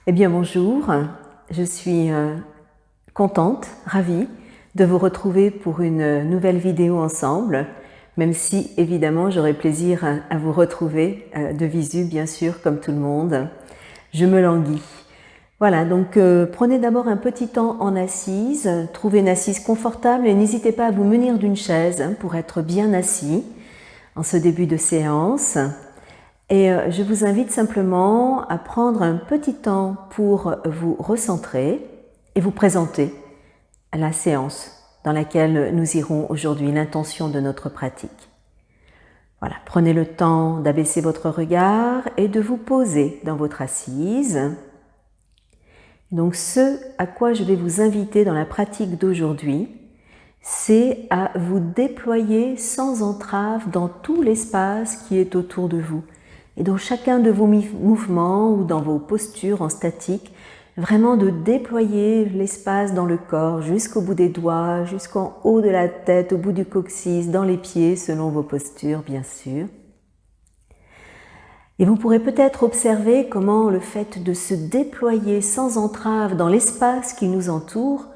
Eh bien bonjour, je suis contente, ravie de vous retrouver pour une nouvelle vidéo ensemble, même si évidemment j'aurai plaisir à vous retrouver de visu bien sûr comme tout le monde. Je me languis. Voilà, donc prenez d'abord un petit temps en assise, trouvez une assise confortable et n'hésitez pas à vous munir d'une chaise pour être bien assis en ce début de séance. Et je vous invite simplement à prendre un petit temps pour vous recentrer et vous présenter à la séance dans laquelle nous irons aujourd'hui, l'intention de notre pratique. Voilà, prenez le temps d'abaisser votre regard et de vous poser dans votre assise. Donc ce à quoi je vais vous inviter dans la pratique d'aujourd'hui, c'est à vous déployer sans entrave dans tout l'espace qui est autour de vous. Et dans chacun de vos mouvements ou dans vos postures en statique, vraiment de déployer l'espace dans le corps jusqu'au bout des doigts, jusqu'en haut de la tête, au bout du coccyx, dans les pieds, selon vos postures bien sûr. Et vous pourrez peut-être observer comment le fait de se déployer sans entrave dans l'espace qui nous entoure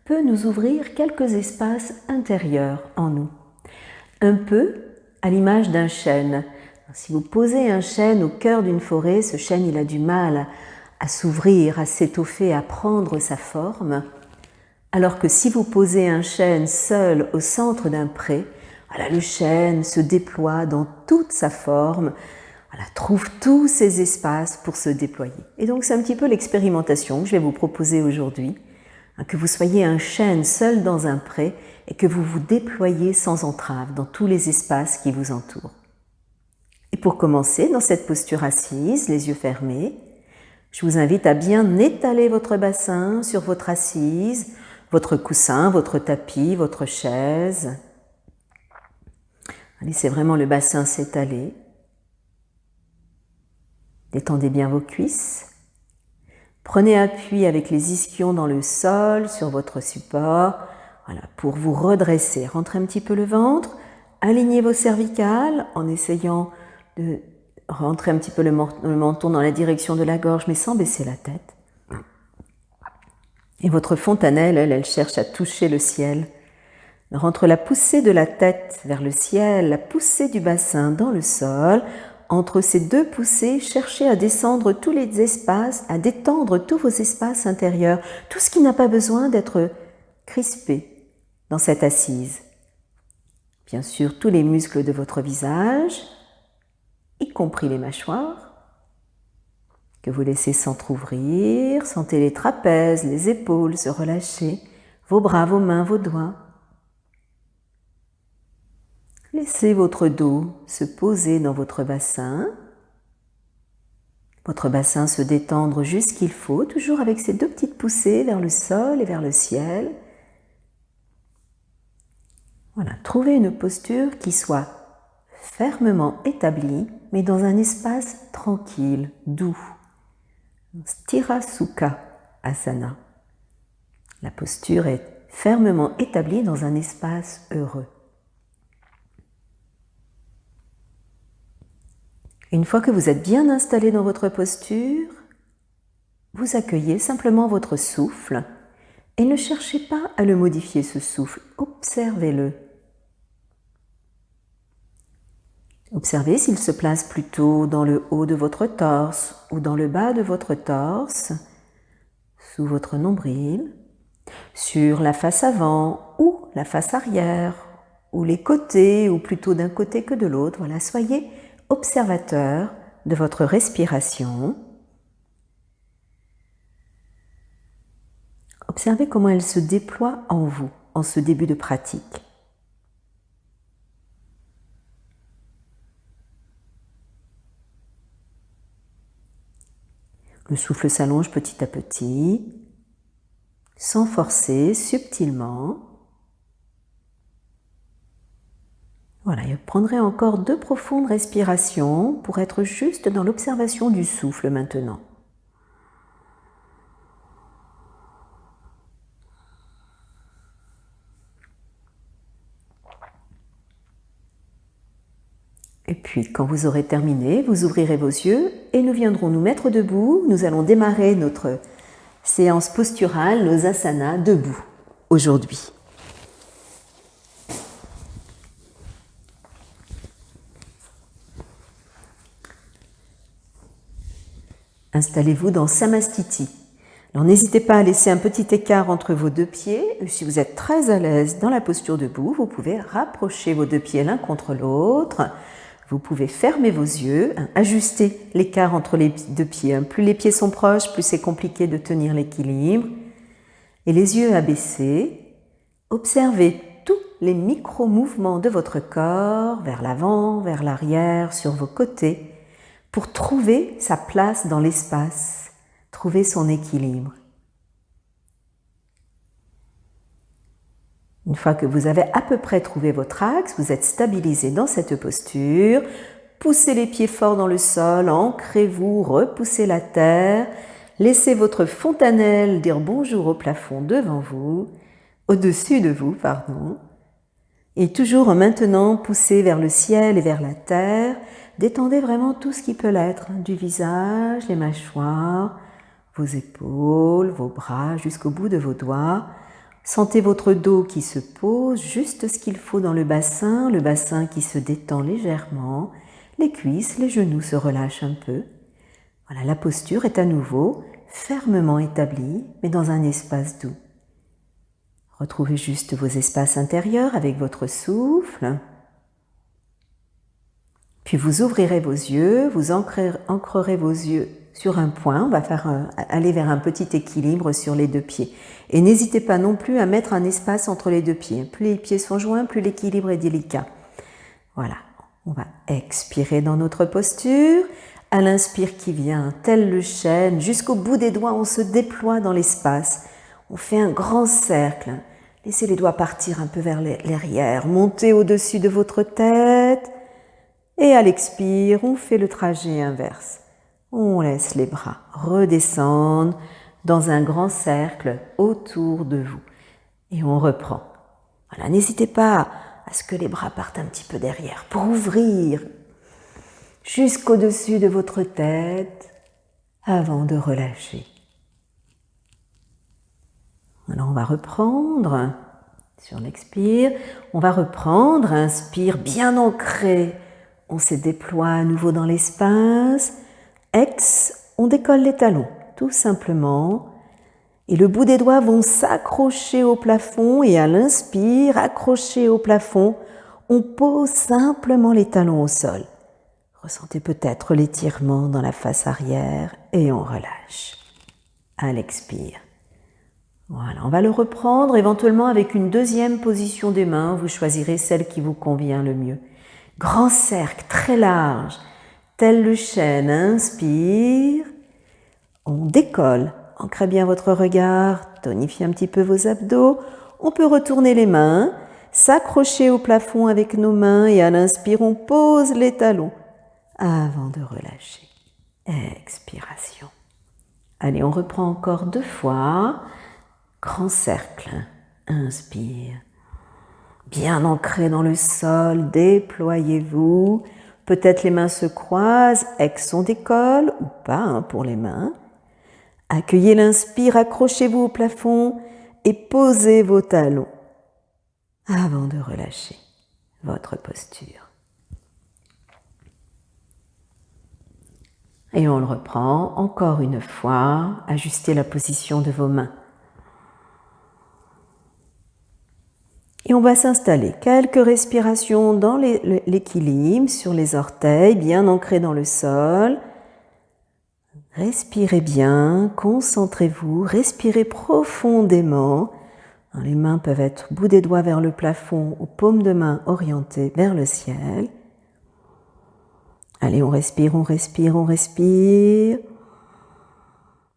peut nous ouvrir quelques espaces intérieurs en nous. Un peu à l'image d'un chêne. Si vous posez un chêne au cœur d'une forêt, ce chêne il a du mal à s'ouvrir, à s'étoffer, à prendre sa forme. Alors que si vous posez un chêne seul au centre d'un pré, voilà, le chêne se déploie dans toute sa forme, voilà, trouve tous ses espaces pour se déployer. Et donc c'est un petit peu l'expérimentation que je vais vous proposer aujourd'hui, que vous soyez un chêne seul dans un pré et que vous vous déployez sans entrave dans tous les espaces qui vous entourent. Et pour commencer, dans cette posture assise, les yeux fermés, je vous invite à bien étaler votre bassin sur votre assise, votre coussin, votre tapis, votre chaise. Laissez vraiment le bassin s'étaler. Détendez bien vos cuisses. Prenez appui avec les ischions dans le sol, sur votre support, voilà, pour vous redresser. Rentrez un petit peu le ventre, alignez vos cervicales en essayant de rentrer un petit peu le menton dans la direction de la gorge, mais sans baisser la tête. Et votre fontanelle, elle cherche à toucher le ciel. Entre la poussée de la tête vers le ciel, la poussée du bassin dans le sol, entre ces deux poussées, cherchez à descendre tous les espaces, à détendre tous vos espaces intérieurs, tout ce qui n'a pas besoin d'être crispé dans cette assise. Bien sûr, tous les muscles de votre visage, y compris les mâchoires, que vous laissez s'entrouvrir, sentez les trapèzes, les épaules se relâcher, vos bras, vos mains, vos doigts. Laissez votre dos se poser dans votre bassin se détendre jusqu'il faut, toujours avec ces deux petites poussées vers le sol et vers le ciel. Voilà, trouvez une posture qui soit fermement établie, mais dans un espace tranquille, doux. Sthira Sukha Asana. La posture est fermement établie dans un espace heureux. Une fois que vous êtes bien installé dans votre posture, vous accueillez simplement votre souffle et ne cherchez pas à le modifier, ce souffle. Observez-le. Observez s'il se place plutôt dans le haut de votre torse ou dans le bas de votre torse, sous votre nombril, sur la face avant ou la face arrière, ou les côtés, ou plutôt d'un côté que de l'autre. Voilà, soyez observateur de votre respiration. Observez comment elle se déploie en vous, en ce début de pratique. Le souffle s'allonge petit à petit, sans forcer, subtilement. Voilà, et prendrez encore 2 profondes respirations pour être juste dans l'observation du souffle maintenant. Et puis, quand vous aurez terminé, vous ouvrirez vos yeux et nous viendrons nous mettre debout. Nous allons démarrer notre séance posturale, nos asanas, debout, aujourd'hui. Installez-vous dans Samastiti. Alors n'hésitez pas à laisser un petit écart entre vos deux pieds. Si vous êtes très à l'aise dans la posture debout, vous pouvez rapprocher vos deux pieds l'un contre l'autre. Vous pouvez fermer vos yeux, ajuster l'écart entre les deux pieds. Plus les pieds sont proches, plus c'est compliqué de tenir l'équilibre. Et les yeux abaissés, observez tous les micro-mouvements de votre corps, vers l'avant, vers l'arrière, sur vos côtés, pour trouver sa place dans l'espace, trouver son équilibre. Une fois que vous avez à peu près trouvé votre axe, vous êtes stabilisé dans cette posture, poussez les pieds forts dans le sol, ancrez-vous, repoussez la terre, laissez votre fontanelle dire bonjour au plafond devant vous, au-dessus de vous, pardon. Et toujours en maintenant poussez vers le ciel et vers la terre, détendez vraiment tout ce qui peut l'être, du visage, les mâchoires, vos épaules, vos bras jusqu'au bout de vos doigts. Sentez votre dos qui se pose, juste ce qu'il faut dans le bassin qui se détend légèrement, les cuisses, les genoux se relâchent un peu. Voilà, la posture est à nouveau fermement établie, mais dans un espace doux. Retrouvez juste vos espaces intérieurs avec votre souffle. Puis vous ouvrirez vos yeux, vous ancrerez vos yeux sur un point. On va aller vers un petit équilibre sur les deux pieds. Et n'hésitez pas non plus à mettre un espace entre les deux pieds. Plus les pieds sont joints, plus l'équilibre est délicat. Voilà, on va expirer dans notre posture. À l'inspire qui vient, tel le chêne, jusqu'au bout des doigts, on se déploie dans l'espace. On fait un grand cercle. Laissez les doigts partir un peu vers l'arrière, montez au-dessus de votre tête. Et à l'expire, on fait le trajet inverse. On laisse les bras redescendre dans un grand cercle autour de vous. Et on reprend. Voilà, n'hésitez pas à ce que les bras partent un petit peu derrière pour ouvrir jusqu'au-dessus de votre tête avant de relâcher. Alors on va reprendre sur l'expire. On va reprendre, inspire bien ancré. On se déploie à nouveau dans l'espace. Ex, on décolle les talons, tout simplement. Et le bout des doigts vont s'accrocher au plafond. Et à l'inspire, accroché au plafond, on pose simplement les talons au sol. Ressentez peut-être l'étirement dans la face arrière et on relâche. À l'expire. Voilà, on va le reprendre éventuellement avec une deuxième position des mains. Vous choisirez celle qui vous convient le mieux. Grand cercle, très large, tel le chêne. Inspire. On décolle. Ancrez bien votre regard. Tonifiez un petit peu vos abdos. On peut retourner les mains, s'accrocher au plafond avec nos mains et à l'inspire, on pose les talons avant de relâcher. Expiration. Allez, on reprend encore 2 fois. Grand cercle, inspire. Bien ancré dans le sol, déployez-vous. Peut-être les mains se croisent, ex on décolle ou pas pour les mains. Accueillez l'inspire, accrochez-vous au plafond et posez vos talons avant de relâcher votre posture. Et on le reprend encore une fois, ajustez la position de vos mains. Et on va s'installer. Quelques respirations dans l'équilibre sur les orteils, bien ancrés dans le sol. Respirez bien, concentrez-vous, respirez profondément. Les mains peuvent être bout des doigts vers le plafond ou paume de main orientée vers le ciel. Allez, on respire, on respire, on respire.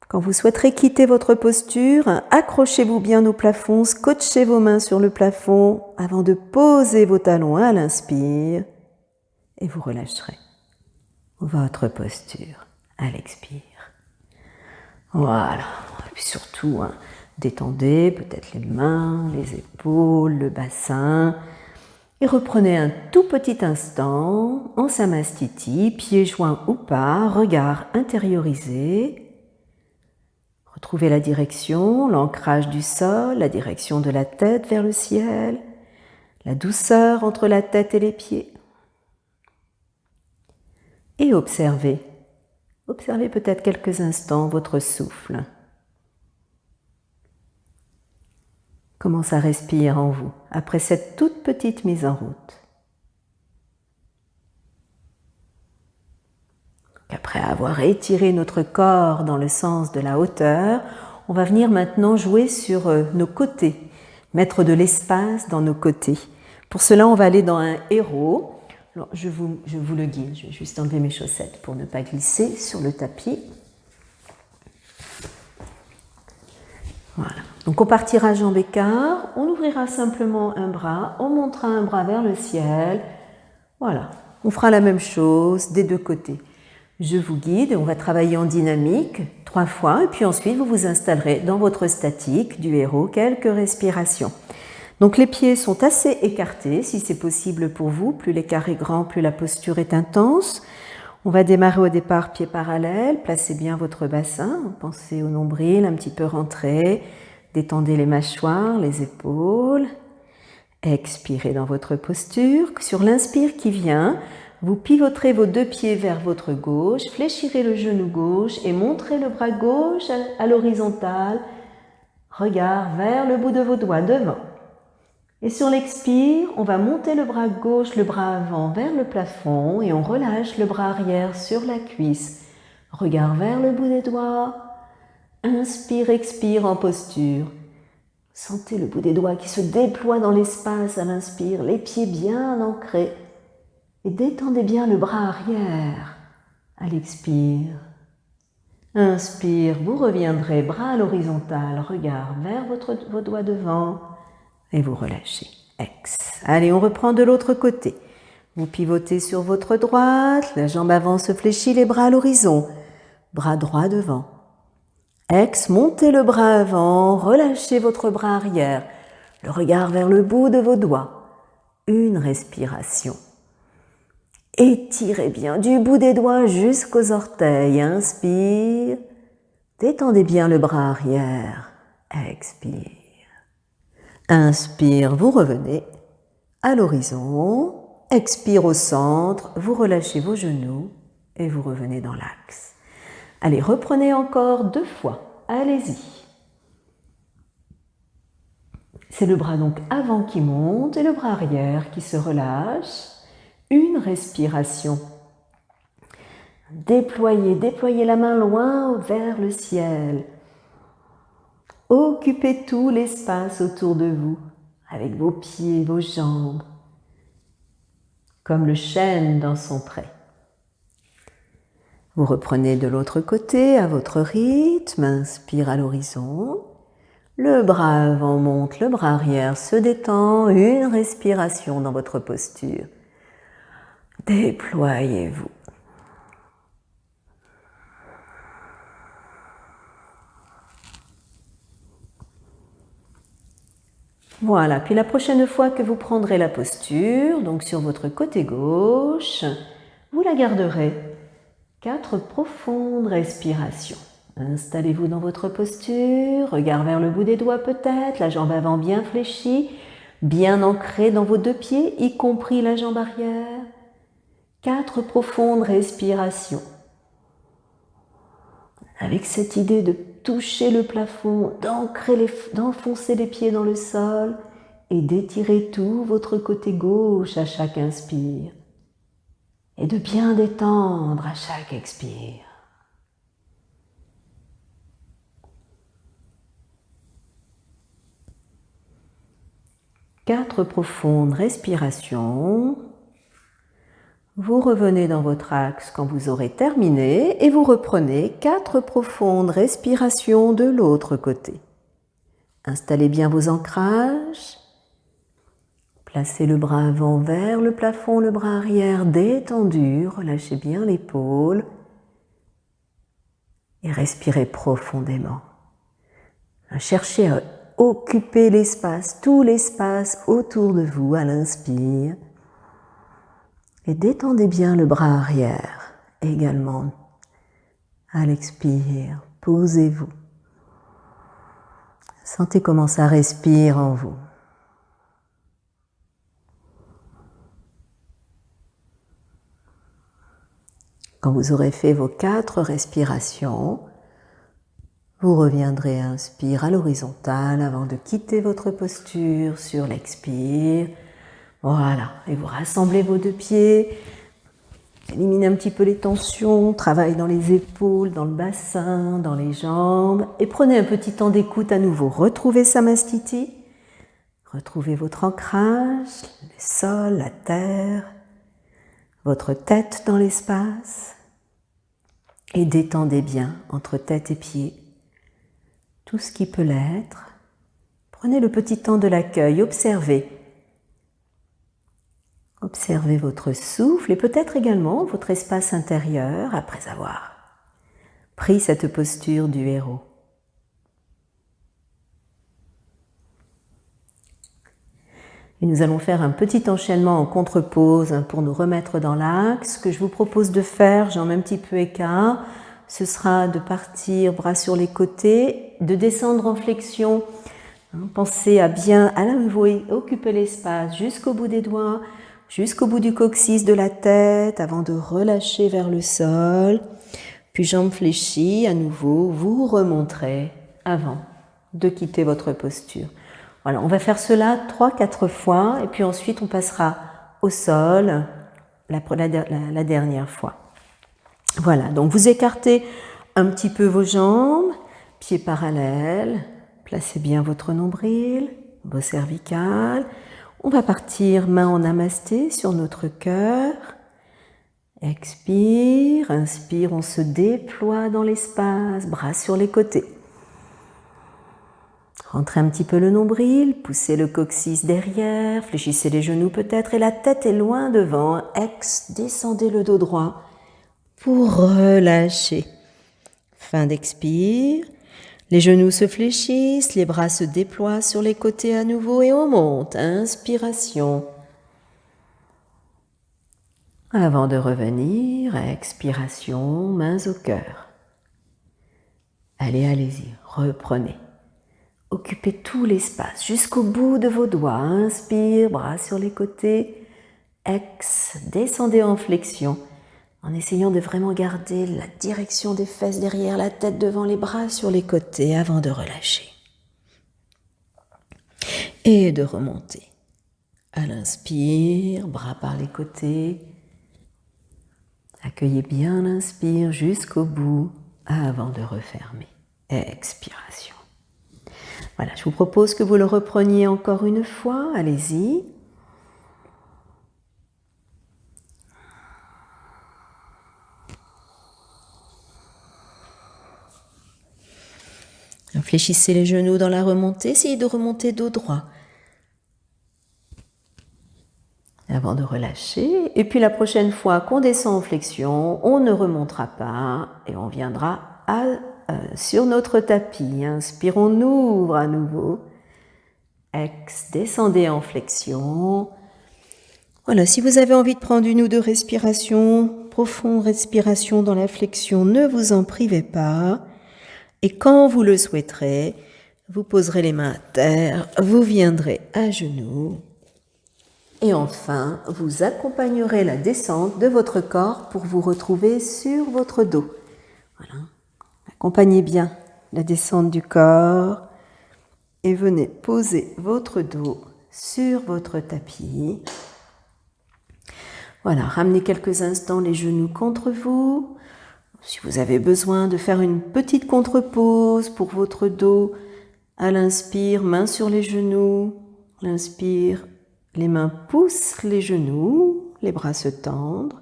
Quand vous souhaiterez quitter votre posture, accrochez-vous bien au plafond, scotchez vos mains sur le plafond avant de poser vos talons à l'inspire et vous relâcherez votre posture à l'expire. Voilà, et puis surtout, détendez peut-être les mains, les épaules, le bassin Et reprenez un tout petit instant en Samastiti, pieds joints ou pas, regard intériorisé. Retrouvez la direction, l'ancrage du sol, la direction de la tête vers le ciel, la douceur entre la tête et les pieds. Et observez. Observez peut-être quelques instants votre souffle. Comment ça respire en vous après cette toute petite mise en route. Après avoir étiré notre corps dans le sens de la hauteur, on va venir maintenant jouer sur nos côtés, mettre de l'espace dans nos côtés. Pour cela, on va aller dans un héros. Alors, je vous le guide, je vais juste enlever mes chaussettes pour ne pas glisser sur le tapis. Voilà. Donc on partira jambes écart, on ouvrira simplement un bras, on montera un bras vers le ciel. Voilà, on fera la même chose des deux côtés. Je vous guide et on va travailler en dynamique 3 fois et puis ensuite vous vous installerez dans votre statique du héros, quelques respirations. Donc les pieds sont assez écartés si c'est possible pour vous, plus l'écart est grand, plus la posture est intense. On va démarrer au départ pieds parallèles, placez bien votre bassin, pensez au nombril, un petit peu rentré, détendez les mâchoires, les épaules, expirez dans votre posture. Sur l'inspire qui vient, vous pivoterez vos 2 pieds vers votre gauche, fléchirez le genou gauche et montrez le bras gauche à l'horizontale, regard vers le bout de vos doigts devant. Et sur l'expire, on va monter le bras gauche, le bras avant vers le plafond et on relâche le bras arrière sur la cuisse. Regard vers le bout des doigts. Inspire, expire en posture. Sentez le bout des doigts qui se déploie dans l'espace à l'inspire, les pieds bien ancrés. Et détendez bien le bras arrière à l'expire. Inspire, vous reviendrez bras à l'horizontale, regard vers vos doigts devant. Et vous relâchez. Ex. Allez, on reprend de l'autre côté. Vous pivotez sur votre droite, la jambe avant se fléchit, les bras à l'horizon. Bras droit devant. Ex, montez le bras avant, relâchez votre bras arrière. Le regard vers le bout de vos doigts. Une respiration. Étirez bien du bout des doigts jusqu'aux orteils. Inspire. Détendez bien le bras arrière. Expire. Inspire, vous revenez à l'horizon. Expire au centre, vous relâchez vos genoux et vous revenez dans l'axe. Allez, reprenez encore 2 fois. Allez-y. C'est le bras donc avant qui monte et le bras arrière qui se relâche. Une respiration. Déployez la main loin vers le ciel. Occupez tout l'espace autour de vous, avec vos pieds, vos jambes, comme le chêne dans son pré. Vous reprenez de l'autre côté à votre rythme, inspire à l'horizon. Le bras avant monte, le bras arrière se détend, une respiration dans votre posture. Déployez-vous. Voilà, puis la prochaine fois que vous prendrez la posture, donc sur votre côté gauche, vous la garderez. 4 profondes respirations. Installez-vous dans votre posture, regard vers le bout des doigts peut-être, la jambe avant bien fléchie, bien ancrée dans vos 2 pieds, y compris la jambe arrière. 4 profondes respirations. Avec cette idée de toucher le plafond, d'enfoncer les pieds dans le sol et d'étirer tout votre côté gauche à chaque inspire et de bien détendre à chaque expire. Quatre profondes respirations. Vous revenez dans votre axe quand vous aurez terminé et vous reprenez 4 profondes respirations de l'autre côté. Installez bien vos ancrages. Placez le bras avant vers le plafond, le bras arrière détendu. Relâchez bien l'épaule et respirez profondément. Cherchez à occupez l'espace, tout l'espace autour de vous à l'inspire. Et détendez bien le bras arrière également. À l'expire, posez-vous. Sentez comment ça respire en vous. Quand vous aurez fait vos 4 respirations, vous reviendrez inspire à l'horizontale avant de quitter votre posture sur l'expire. Voilà, et vous rassemblez vos 2 pieds, éliminez un petit peu les tensions, travaillez dans les épaules, dans le bassin, dans les jambes, et prenez un petit temps d'écoute à nouveau. Retrouvez Samastiti, retrouvez votre ancrage, le sol, la terre, votre tête dans l'espace, et détendez bien entre tête et pieds tout ce qui peut l'être. Prenez le petit temps de l'accueil, observez. Observez votre souffle et peut-être également votre espace intérieur après avoir pris cette posture du héros. Et nous allons faire un petit enchaînement en contre-pause pour nous remettre dans l'axe. Ce que je vous propose de faire, j'en mets un petit peu écart, ce sera de partir bras sur les côtés, de descendre en flexion. Pensez à bien à nouveau occuper l'espace jusqu'au bout des doigts, jusqu'au bout du coccyx de la tête avant de relâcher vers le sol. Puis jambes fléchies, à nouveau, vous remonterez avant de quitter votre posture. Voilà, on va faire cela 3-4 fois et puis ensuite on passera au sol la dernière fois. Voilà, donc vous écartez un petit peu vos jambes, pieds parallèles, placez bien votre nombril, vos cervicales. On va partir main en namasté sur notre cœur. Expire, inspire, on se déploie dans l'espace, bras sur les côtés. Rentrez un petit peu le nombril, poussez le coccyx derrière, fléchissez les genoux peut-être et la tête est loin devant. Descendez le dos droit pour relâcher. Fin d'expire, les genoux se fléchissent, les bras se déploient sur les côtés à nouveau et on monte. Inspiration. Avant de revenir, expiration, mains au cœur. Allez-y, reprenez. Occupez tout l'espace jusqu'au bout de vos doigts. Inspire, bras sur les côtés. Descendez en flexion en essayant de vraiment garder la direction des fesses derrière la tête devant les bras sur les côtés avant de relâcher. Et de remonter. À l'inspire, bras par les côtés. Accueillez bien l'inspire jusqu'au bout avant de refermer. Expiration. Voilà, je vous propose que vous le repreniez encore une fois. Allez-y. Fléchissez les genoux dans la remontée. Essayez de remonter dos droit. Avant de relâcher. Et puis la prochaine fois qu'on descend en flexion, on ne remontera pas et on viendra sur notre tapis. Inspire, on ouvre à nouveau. Descendez en flexion. Voilà, si vous avez envie de prendre 1 ou 2 respirations, profonde respiration dans la flexion, ne vous en privez pas. Et quand vous le souhaiterez, vous poserez les mains à terre, vous viendrez à genoux. Et enfin, vous accompagnerez la descente de votre corps pour vous retrouver sur votre dos. Voilà. Accompagnez bien la descente du corps et venez poser votre dos sur votre tapis. Voilà, ramenez quelques instants les genoux contre vous. Si vous avez besoin de faire une petite contre-pause pour votre dos, à l'inspire, main sur les genoux. L'inspire, les mains poussent les genoux, les bras se tendent.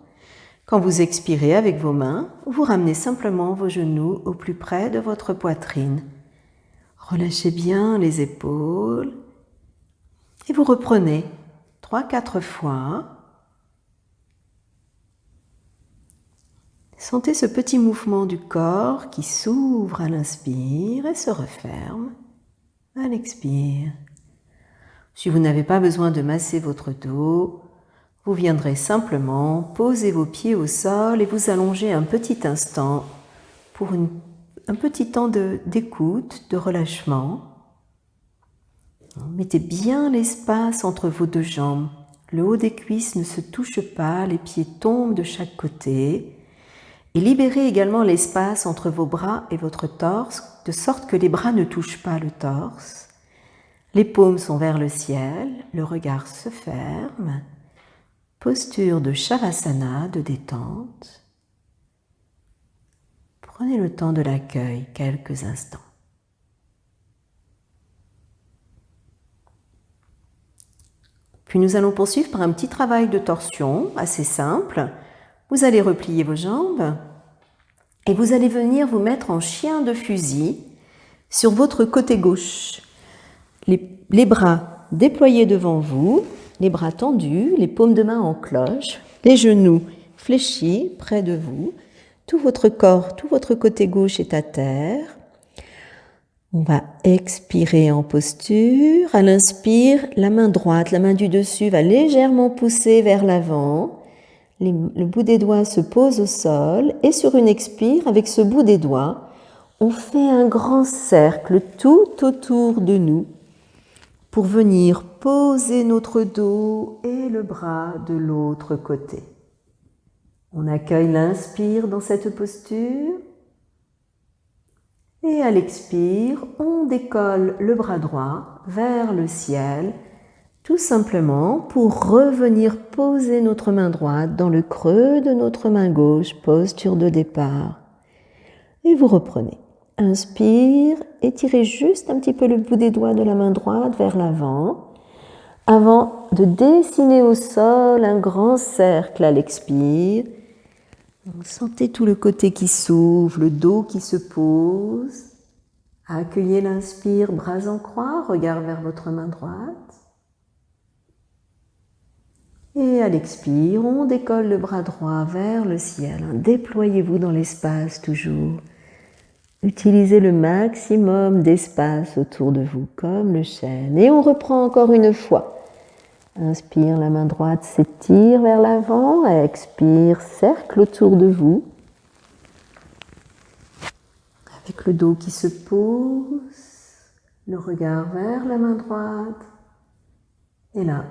Quand vous expirez avec vos mains, vous ramenez simplement vos genoux au plus près de votre poitrine. Relâchez bien les épaules et vous reprenez 3-4 fois. Sentez ce petit mouvement du corps qui s'ouvre à l'inspire et se referme. À l'expire. Si vous n'avez pas besoin de masser votre dos, vous viendrez simplement poser vos pieds au sol et vous allonger un petit instant pour un petit temps d'écoute, de relâchement. Mettez bien l'espace entre vos deux jambes. Le haut des cuisses ne se touche pas, les pieds tombent de chaque côté. Et libérez également l'espace entre vos bras et votre torse, de sorte que les bras ne touchent pas le torse. Les paumes sont vers le ciel, le regard se ferme. Posture de Shavasana, de détente. Prenez le temps de l'accueil quelques instants. Puis nous allons poursuivre par un petit travail de torsion assez simple. Vous allez replier vos jambes et vous allez venir vous mettre en chien de fusil sur votre côté gauche. Les bras déployés devant vous, les bras tendus, les paumes de main en cloche, les genoux fléchis près de vous. Tout votre corps, tout votre côté gauche est à terre. On va expirer en posture. À l'inspire, la main droite, la main du dessus va légèrement pousser vers l'avant. Le bout des doigts se pose au sol et sur une expire, avec ce bout des doigts, on fait un grand cercle tout autour de nous pour venir poser notre dos et le bras de l'autre côté. On accueille l'inspire dans cette posture. Et à l'expire, on décolle le bras droit vers le ciel, tout simplement pour revenir poser notre main droite dans le creux de notre main gauche, posture de départ. Et vous reprenez. Inspire, étirez juste un petit peu le bout des doigts de la main droite vers l'avant, avant de dessiner au sol un grand cercle à l'expire. Sentez tout le côté qui s'ouvre, le dos qui se pose. Accueillez l'inspire, bras en croix, regard vers votre main droite. Et à l'expire, on décolle le bras droit vers le ciel. Déployez-vous dans l'espace toujours. Utilisez le maximum d'espace autour de vous, comme le chêne. Et on reprend encore une fois. Inspire, la main droite s'étire vers l'avant. Expire, cercle autour de vous. Avec le dos qui se pose, le regard vers la main droite. Et là,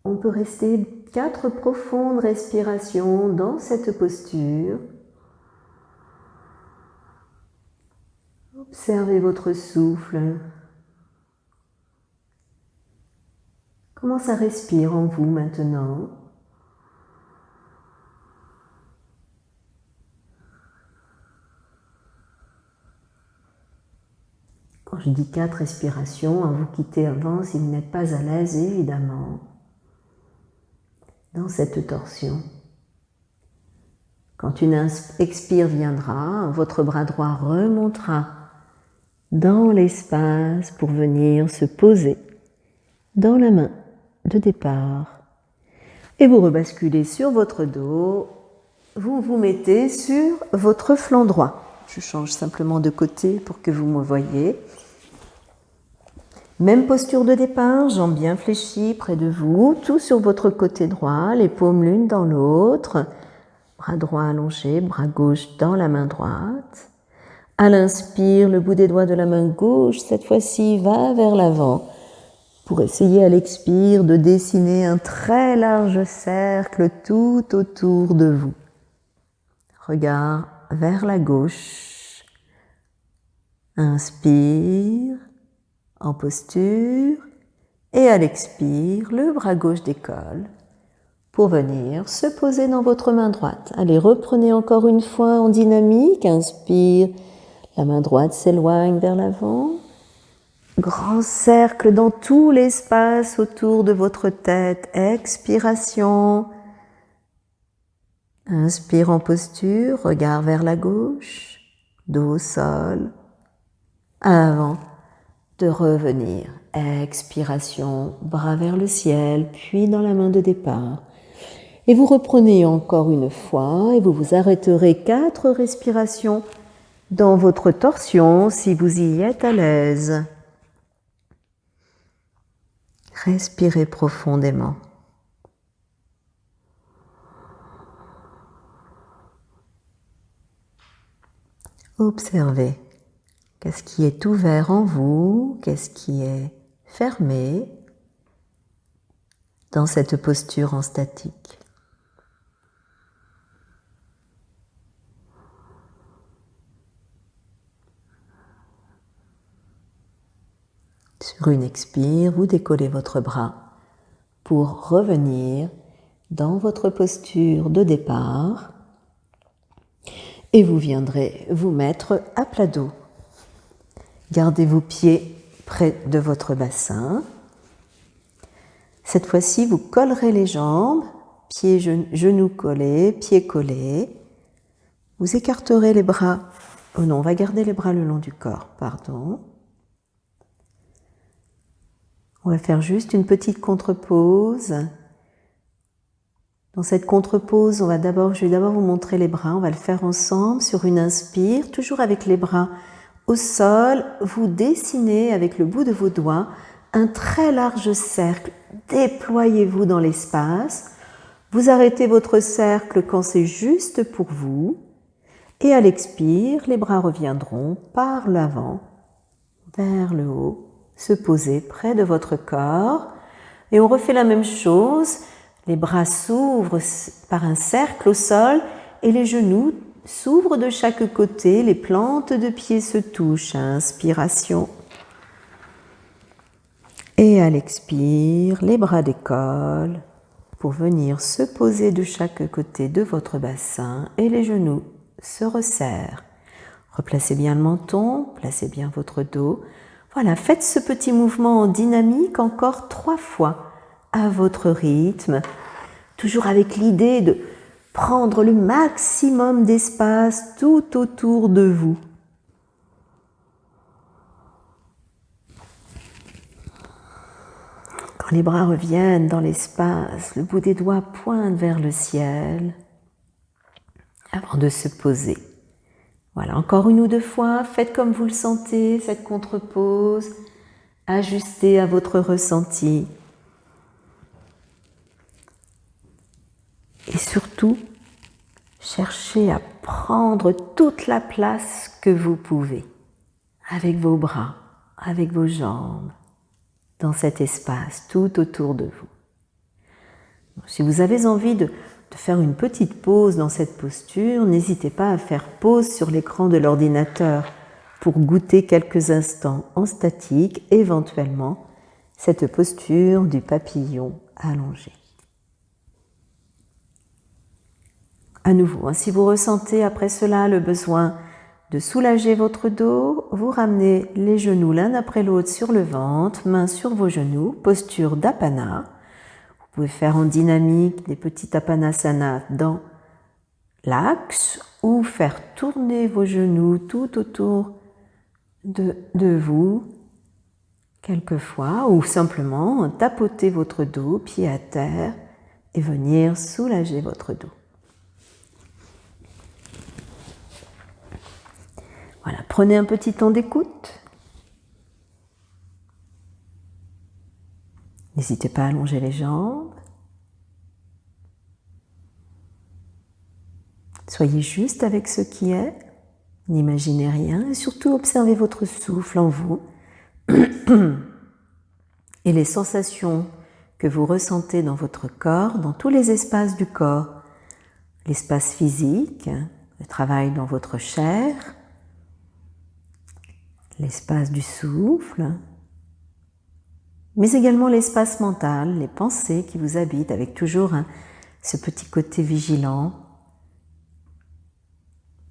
on peut rester 4 profondes respirations dans cette posture. Observez votre souffle. Comment ça respire en vous maintenant? Quand je dis 4 respirations, vous quittez avant si vous n'êtes pas à l'aise, évidemment, dans cette torsion. Quand une expire viendra, votre bras droit remontera dans l'espace pour venir se poser dans la main de départ. Et vous rebasculez sur votre dos, vous vous mettez sur votre flanc droit. Je change simplement de côté pour que vous me voyez. Même posture de départ, jambes bien fléchies près de vous, tout sur votre côté droit, les paumes l'une dans l'autre, bras droit allongé, bras gauche dans la main droite. À l'inspire, le bout des doigts de la main gauche, cette fois-ci, va vers l'avant pour essayer à l'expire de dessiner un très large cercle tout autour de vous. Regard vers la gauche. Inspire en posture et à l'expire, le bras gauche décolle pour venir se poser dans votre main droite. Allez, reprenez encore une fois en dynamique. Inspire, la main droite s'éloigne vers l'avant. Grand cercle dans tout l'espace autour de votre tête. Expiration. Inspire en posture, regard vers la gauche, dos au sol. Avant de revenir. Expiration, bras vers le ciel, puis dans la main de départ. Et vous reprenez encore une fois et vous vous arrêterez 4 respirations dans votre torsion si vous y êtes à l'aise. Respirez profondément. Observez. Qu'est-ce qui est ouvert en vous? Qu'est-ce qui est fermé dans cette posture en statique? Sur une expire, vous décollez votre bras pour revenir dans votre posture de départ et vous viendrez vous mettre à plat dos. Gardez vos pieds près de votre bassin. Cette fois-ci, vous collerez les jambes, pieds, genoux collés, pieds collés. Vous écarterez les bras. Oh non, on va garder les bras le long du corps, pardon. On va faire juste une petite contre-pause. Dans cette contre-pause, je vais d'abord vous montrer les bras. On va le faire ensemble sur une inspire, toujours avec les bras au sol. Vous dessinez avec le bout de vos doigts un très large cercle. Déployez-vous dans l'espace. Vous arrêtez votre cercle quand c'est juste pour vous. Et à l'expire, les bras reviendront par l'avant, vers le haut, se poser près de votre corps. Et on refait la même chose. Les bras s'ouvrent par un cercle au sol et les genoux s'ouvrent de chaque côté. Les plantes de pied se touchent à inspiration. Et à l'expire, les bras décollent pour venir se poser de chaque côté de votre bassin et les genoux se resserrent. Replacez bien le menton, placez bien votre dos. Voilà, faites ce petit mouvement en dynamique encore 3 fois à votre rythme, toujours avec l'idée de prendre le maximum d'espace tout autour de vous. Quand les bras reviennent dans l'espace, le bout des doigts pointe vers le ciel avant de se poser. Voilà, encore 1 ou 2 fois, faites comme vous le sentez, cette contre-pause, ajustez à votre ressenti. Et surtout, cherchez à prendre toute la place que vous pouvez, avec vos bras, avec vos jambes, dans cet espace tout autour de vous. Si vous avez envie de faire une petite pause dans cette posture, n'hésitez pas à faire pause sur l'écran de l'ordinateur pour goûter quelques instants en statique, éventuellement cette posture du papillon allongé. À nouveau, si vous ressentez après cela le besoin de soulager votre dos, vous ramenez les genoux l'un après l'autre sur le ventre, mains sur vos genoux, posture d'Apana. Vous pouvez faire en dynamique des petits Apanasana dans l'axe ou faire tourner vos genoux tout autour de vous quelquefois, ou simplement tapoter votre dos, pied à terre, et venir soulager votre dos. Voilà, prenez un petit temps d'écoute. N'hésitez pas à allonger les jambes. Soyez juste avec ce qui est. N'imaginez rien et surtout observez votre souffle en vous et les sensations que vous ressentez dans votre corps, dans tous les espaces du corps. L'espace physique, le travail dans votre chair, l'espace du souffle, mais également l'espace mental, les pensées qui vous habitent, avec toujours ce petit côté vigilant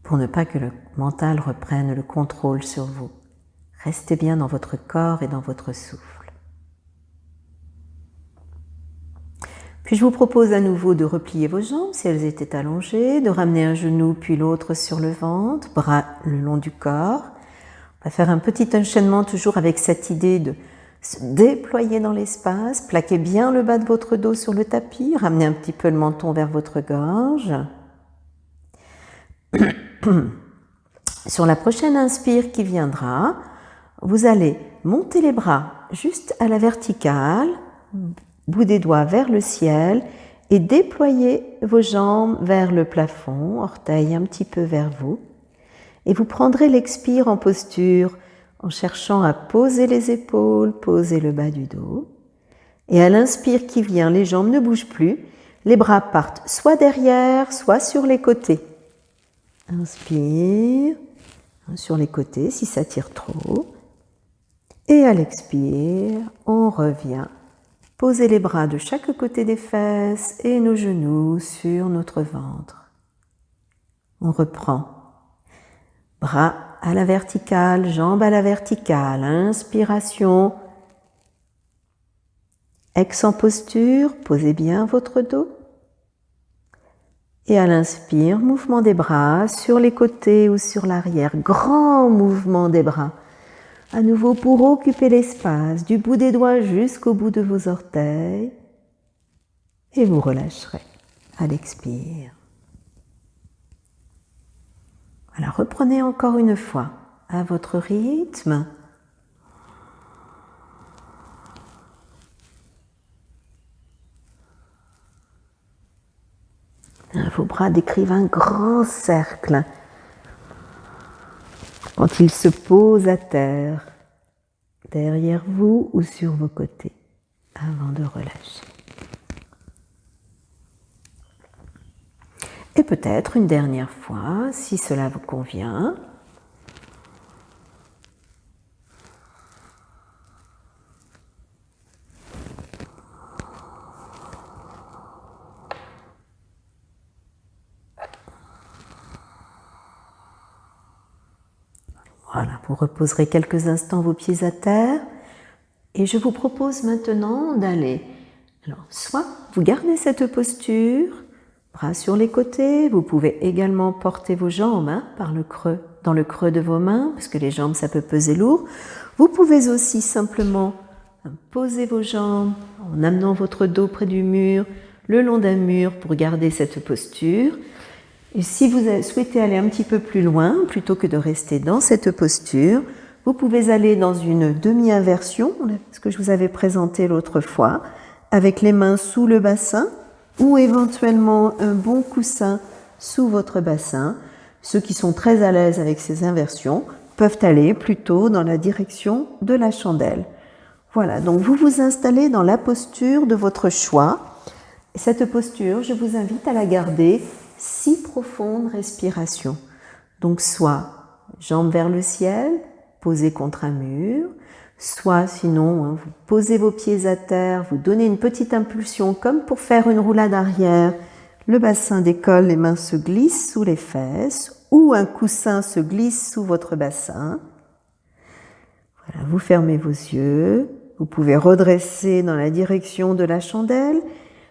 pour ne pas que le mental reprenne le contrôle sur vous. Restez bien dans votre corps et dans votre souffle. Puis je vous propose à nouveau de replier vos jambes si elles étaient allongées, de ramener un genou puis l'autre sur le ventre, bras le long du corps. On va faire un petit enchaînement toujours avec cette idée de se déployer dans l'espace, plaquez bien le bas de votre dos sur le tapis, ramenez un petit peu le menton vers votre gorge. Sur la prochaine inspire qui viendra, vous allez monter les bras juste à la verticale, bout des doigts vers le ciel et déployez vos jambes vers le plafond, orteils un petit peu vers vous. Et vous prendrez l'expire en posture en cherchant à poser les épaules, poser le bas du dos. Et à l'inspire qui vient, les jambes ne bougent plus. Les bras partent soit derrière, soit sur les côtés. Inspire, sur les côtés si ça tire trop. Et à l'expire, on revient. Posez les bras de chaque côté des fesses et nos genoux sur notre ventre. On reprend. Bras à la verticale, jambes à la verticale. Inspiration. Ex en posture, posez bien votre dos. Et à l'inspire, mouvement des bras sur les côtés ou sur l'arrière. Grand mouvement des bras. À nouveau pour occuper l'espace, du bout des doigts jusqu'au bout de vos orteils. Et vous relâcherez à l'expire. Voilà, reprenez encore une fois à votre rythme. Vos bras décrivent un grand cercle quand ils se posent à terre, derrière vous ou sur vos côtés, avant de relâcher. Et peut-être une dernière fois, si cela vous convient. Voilà, vous reposerez quelques instants vos pieds à terre et je vous propose maintenant d'aller. Alors, soit vous gardez cette posture, bras sur les côtés, vous pouvez également porter vos jambes par le creux, dans le creux de vos mains, parce que les jambes ça peut peser lourd. Vous pouvez aussi simplement poser vos jambes en amenant votre dos près du mur, le long d'un mur pour garder cette posture. Et si vous souhaitez aller un petit peu plus loin, plutôt que de rester dans cette posture, vous pouvez aller dans une demi-inversion, ce que je vous avais présenté l'autre fois, avec les mains sous le bassin ou éventuellement un bon coussin sous votre bassin. Ceux qui sont très à l'aise avec ces inversions peuvent aller plutôt dans la direction de la chandelle. Voilà, donc vous vous installez dans la posture de votre choix. Et cette posture, je vous invite à la garder 6 profondes respirations. Donc soit jambes vers le ciel, posées contre un mur, soit sinon, vous posez vos pieds à terre, vous donnez une petite impulsion comme pour faire une roulade arrière, le bassin décolle, les mains se glissent sous les fesses ou un coussin se glisse sous votre bassin. Voilà, vous fermez vos yeux, vous pouvez redresser dans la direction de la chandelle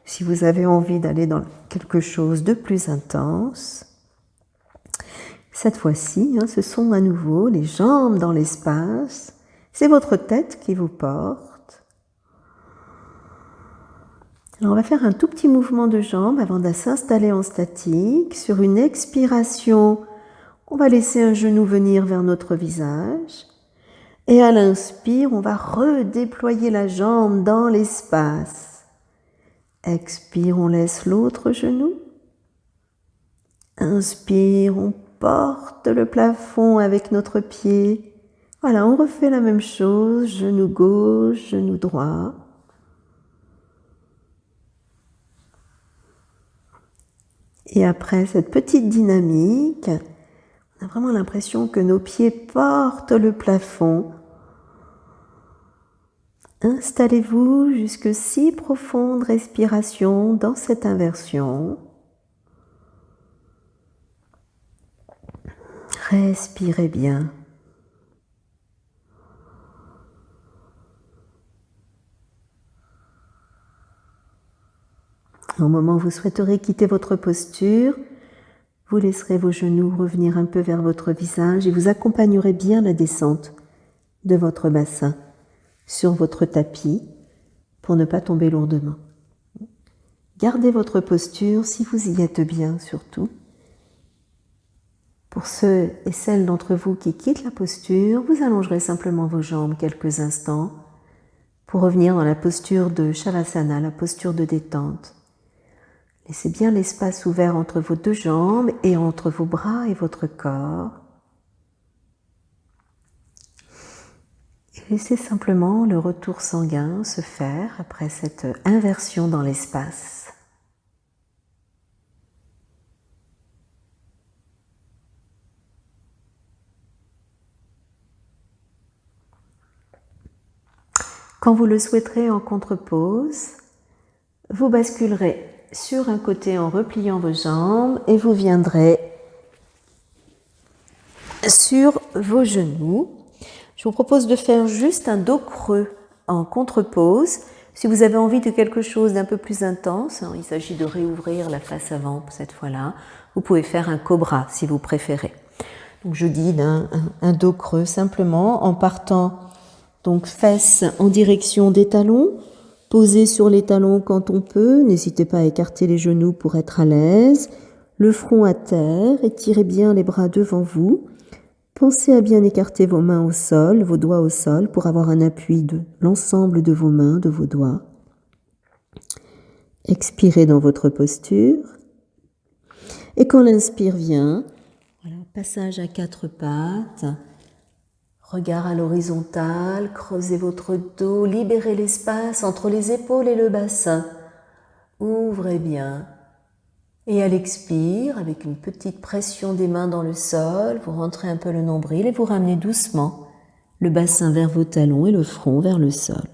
si vous avez envie d'aller dans quelque chose de plus intense. Cette fois-ci, ce sont à nouveau les jambes dans l'espace. C'est votre tête qui vous porte. Alors on va faire un tout petit mouvement de jambes avant de s'installer en statique. Sur une expiration, on va laisser un genou venir vers notre visage. Et à l'inspire, on va redéployer la jambe dans l'espace. Expire, on laisse l'autre genou. Inspire, on porte le plafond avec notre pied. Voilà, on refait la même chose, genou gauche, genou droit. Et après cette petite dynamique, on a vraiment l'impression que nos pieds portent le plafond. Installez-vous jusque 6 profondes respirations dans cette inversion. Respirez bien. Au moment où vous souhaiterez quitter votre posture, vous laisserez vos genoux revenir un peu vers votre visage et vous accompagnerez bien la descente de votre bassin sur votre tapis pour ne pas tomber lourdement. Gardez votre posture si vous y êtes bien surtout. Pour ceux et celles d'entre vous qui quittent la posture, vous allongerez simplement vos jambes quelques instants pour revenir dans la posture de Shavasana, la posture de détente. Laissez bien l'espace ouvert entre vos deux jambes et entre vos bras et votre corps. Et laissez simplement le retour sanguin se faire après cette inversion dans l'espace. Quand vous le souhaiterez en contre-pose, vous basculerez sur un côté en repliant vos jambes et vous viendrez sur vos genoux. Je vous propose de faire juste un dos creux en contre-pose. Si vous avez envie de quelque chose d'un peu plus intense, il s'agit de réouvrir la face avant cette fois-là, vous pouvez faire un cobra si vous préférez. Donc je guide un dos creux simplement en partant donc fesses en direction des talons, posez sur les talons quand on peut, n'hésitez pas à écarter les genoux pour être à l'aise, le front à terre, étirez bien les bras devant vous, pensez à bien écarter vos mains au sol, vos doigts au sol pour avoir un appui de l'ensemble de vos mains, de vos doigts. Expirez dans votre posture et quand l'inspire vient, voilà, passage à quatre pattes. Regard à l'horizontale, creusez votre dos, libérez l'espace entre les épaules et le bassin. Ouvrez bien. Et à l'expire, avec une petite pression des mains dans le sol, vous rentrez un peu le nombril et vous ramenez doucement le bassin vers vos talons et le front vers le sol.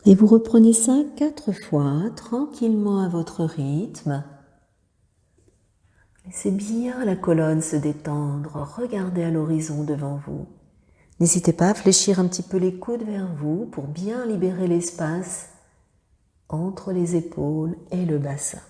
Et vous reprenez ça 4 fois, tranquillement à votre rythme. Laissez bien la colonne se détendre, regardez à l'horizon devant vous. N'hésitez pas à fléchir un petit peu les coudes vers vous pour bien libérer l'espace entre les épaules et le bassin.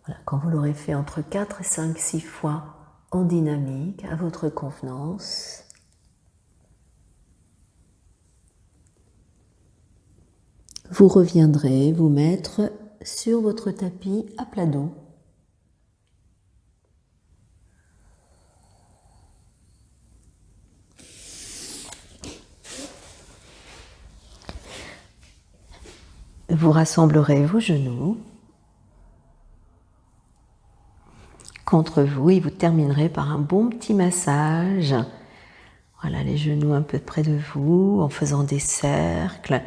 Voilà, quand vous l'aurez fait entre 4, 5, 6 fois en dynamique, à votre convenance, vous reviendrez vous mettre sur votre tapis à plat dos. Vous rassemblerez vos genoux contre vous et vous terminerez par un bon petit massage. Voilà, les genoux un peu près de vous en faisant des cercles.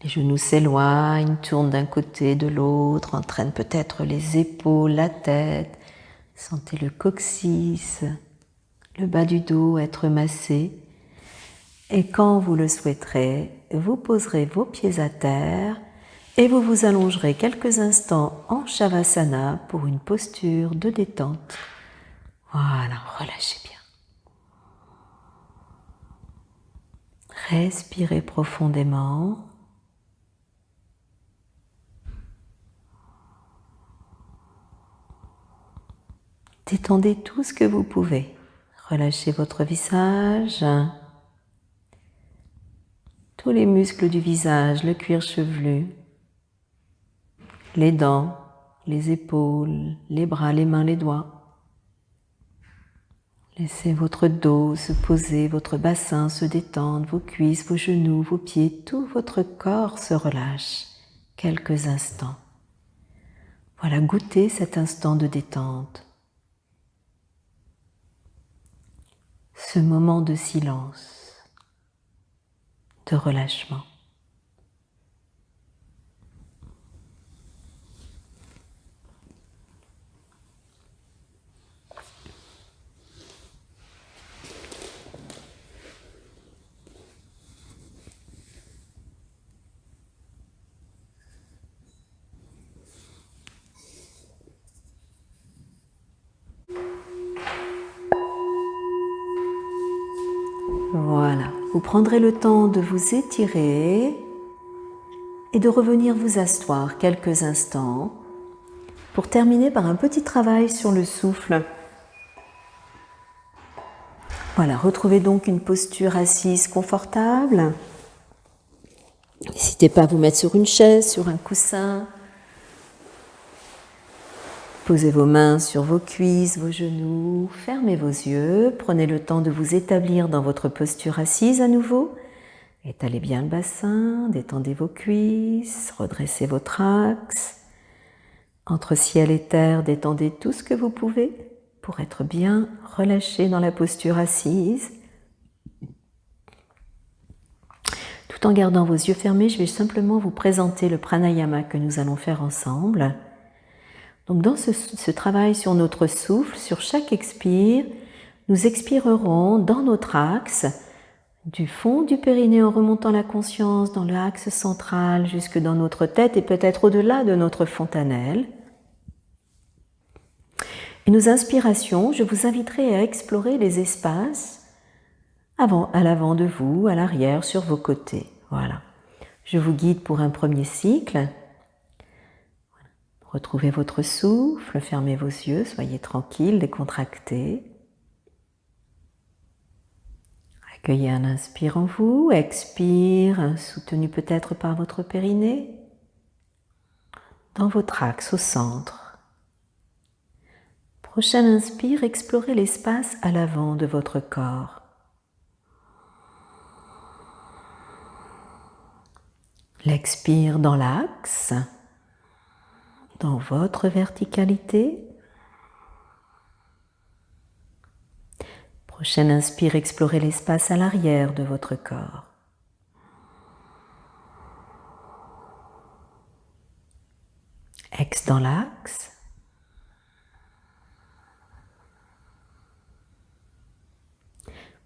Les genoux s'éloignent, tournent d'un côté, de l'autre, entraînent peut-être les épaules, la tête. Sentez le coccyx, le bas du dos être massé. Et quand vous le souhaiterez, vous poserez vos pieds à terre et vous vous allongerez quelques instants en Shavasana pour une posture de détente. Voilà, relâchez bien. Respirez profondément. Détendez tout ce que vous pouvez. Relâchez votre visage, tous les muscles du visage, le cuir chevelu, les dents, les épaules, les bras, les mains, les doigts. Laissez votre dos se poser, votre bassin se détendre, vos cuisses, vos genoux, vos pieds, tout votre corps se relâche quelques instants. Voilà, goûtez cet instant de détente. Ce moment de silence, de relâchement. Voilà, vous prendrez le temps de vous étirer et de revenir vous asseoir quelques instants pour terminer par un petit travail sur le souffle. Voilà, retrouvez donc une posture assise confortable. N'hésitez pas à vous mettre sur une chaise, sur un coussin. Posez vos mains sur vos cuisses, vos genoux, fermez vos yeux, prenez le temps de vous établir dans votre posture assise à nouveau. Étalez bien le bassin, détendez vos cuisses, redressez votre axe. Entre ciel et terre, détendez tout ce que vous pouvez pour être bien relâché dans la posture assise. Tout en gardant vos yeux fermés, je vais simplement vous présenter le pranayama que nous allons faire ensemble. Donc dans ce travail sur notre souffle, sur chaque expire, nous expirerons dans notre axe, du fond du périnée en remontant la conscience dans l'axe central jusque dans notre tête et peut-être au-delà de notre fontanelle. Et nos inspirations, je vous inviterai à explorer les espaces à l'avant de vous, à l'arrière, sur vos côtés. Voilà. Je vous guide pour un premier cycle. Retrouvez votre souffle, fermez vos yeux, soyez tranquille, décontractés. Accueillez un inspire en vous, expire, soutenu peut-être par votre périnée, dans votre axe au centre. Prochain inspire, explorez l'espace à l'avant de votre corps. L'expire dans l'axe, dans votre verticalité. Prochain inspire, explorez l'espace à l'arrière de votre corps. Ex dans l'axe.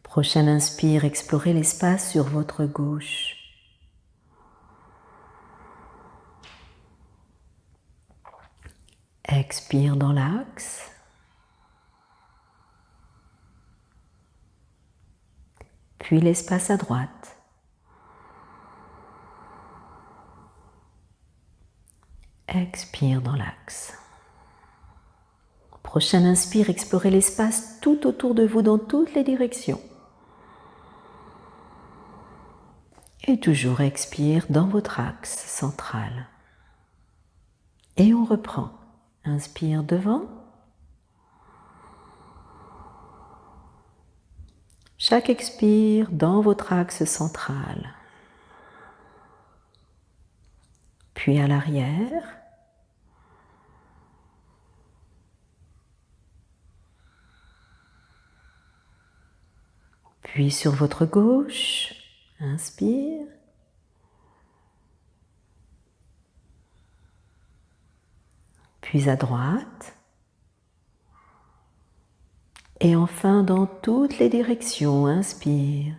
Prochain inspire, explorez l'espace sur votre gauche. Expire dans l'axe. Puis l'espace à droite. Expire dans l'axe. Prochain inspire, explorez l'espace tout autour de vous dans toutes les directions. Et toujours expire dans votre axe central. Et on reprend. Inspire devant. Chaque expire dans votre axe central. Puis à l'arrière. Puis sur votre gauche. Inspire. Puis à droite. Et enfin dans toutes les directions, inspire.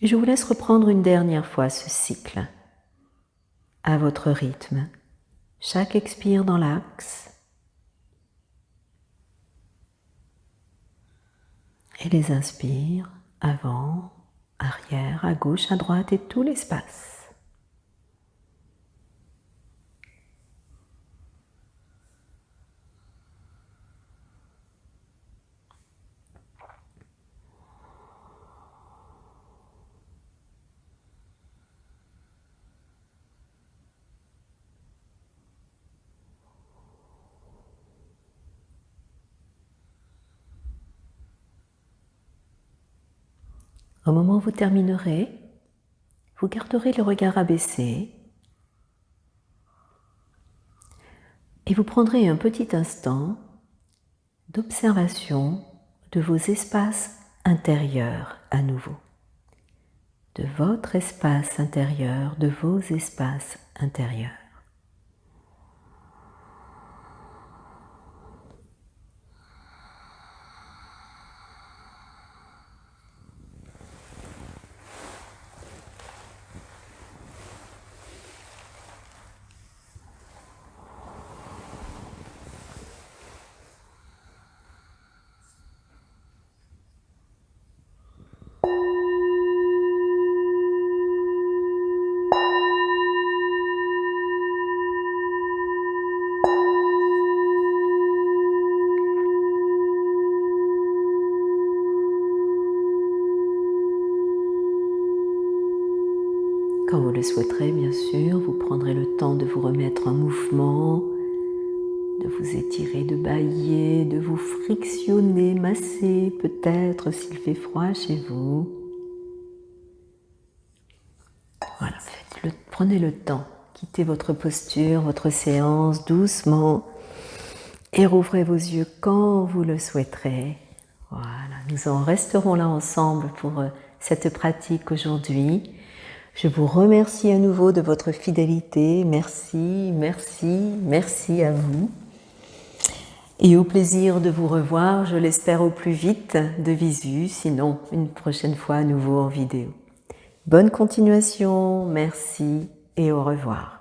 Je vous laisse reprendre une dernière fois ce cycle, à votre rythme. Chaque expire dans l'axe. Et les inspires, avant, arrière, à gauche, à droite et tout l'espace. Au moment où vous terminerez, vous garderez le regard abaissé et vous prendrez un petit instant d'observation de vos espaces intérieurs à nouveau, de votre espace intérieur, de vos espaces intérieurs. Quand vous le souhaiterez, bien sûr, vous prendrez le temps de vous remettre en mouvement, de vous étirer, de bâiller, de vous frictionner, masser peut-être s'il fait froid chez vous. Voilà, prenez le temps, quittez votre posture, votre séance doucement et rouvrez vos yeux quand vous le souhaiterez. Voilà, nous en resterons là ensemble pour cette pratique aujourd'hui. Je vous remercie à nouveau de votre fidélité. Merci, merci, merci à vous. Et au plaisir de vous revoir, je l'espère au plus vite de visu, sinon une prochaine fois à nouveau en vidéo. Bonne continuation, merci et au revoir.